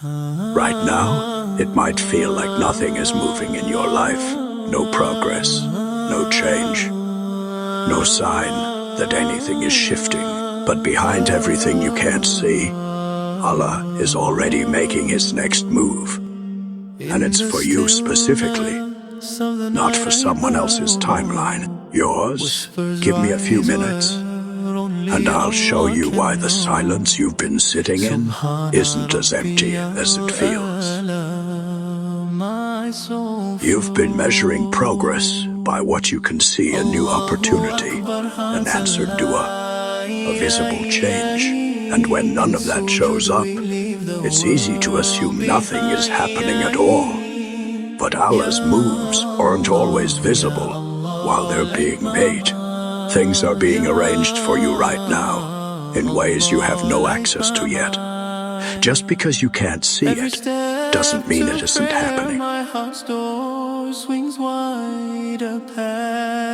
Right now, it might feel like nothing is moving in your life. No progress, no change, no sign that anything is shifting. But behind everything you can't see, Allah is already making His next move. And it's for you specifically, not for someone else's timeline. Yours. Give me a few minutes, and I'll show you why the silence you've been sitting in isn't as empty as it feels. You've been measuring progress by what you can see: a new opportunity, an answered dua, a visible change. And when none of that shows up, it's easy to assume nothing is happening at all. But Allah's moves aren't always visible while they're being made. Things are being arranged for you right now in ways you have no access to yet. Just because you can't see it doesn't mean it isn't happening.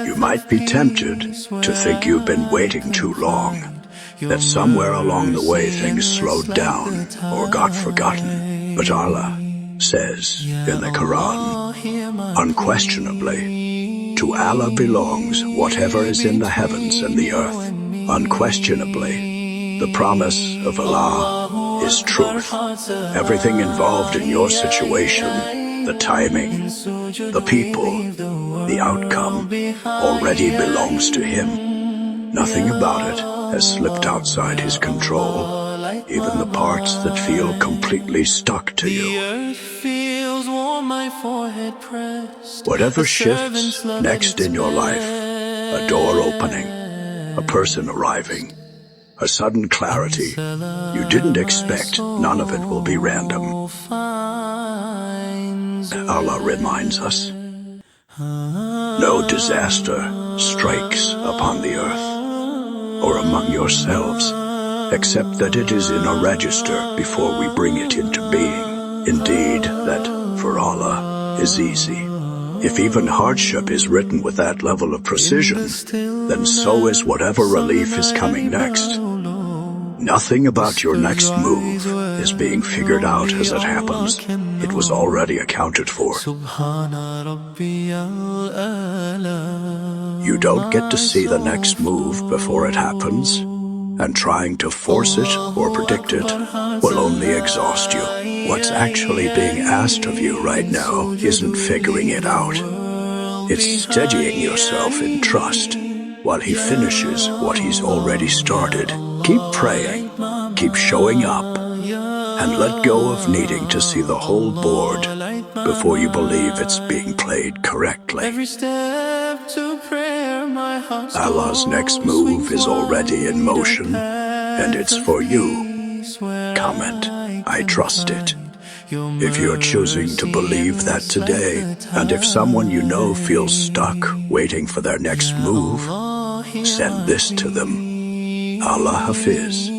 You might be tempted to think you've been waiting too long, that somewhere along the way things slowed down or got forgotten. But Allah says in the Quran, unquestionably, to Allah belongs whatever is in the heavens and the earth. Unquestionably, the promise of Allah is truth. Everything involved in your situation, the timing, the people, the outcome, already belongs to Him. Nothing about it has slipped outside His control, even the parts that feel completely stuck to you. Whatever shifts next in your life, a door opening, a person arriving, a sudden clarity you didn't expect, none of it will be random. Allah reminds us, no disaster strikes upon the earth or among yourselves, except that it is in a register before we bring it into being. Indeed, that for Allah is easy. If even hardship is written with that level of precision, then so is whatever relief is coming next. Nothing about your next move is being figured out as it happens. It was already accounted for. You don't get to see the next move before it happens, and trying to force it or predict it will only exhaust you. What's actually being asked of you right now isn't figuring it out. It's steadying yourself in trust while He finishes what He's already started. Keep praying, keep showing up, and let go of needing to see the whole board before you believe it's being played correctly. Allah's next move is already in motion, and it's for you. Comment, I trust it. If you're choosing to believe that today, and if someone you know feels stuck waiting for their next move, send this to them. Allah Hafiz.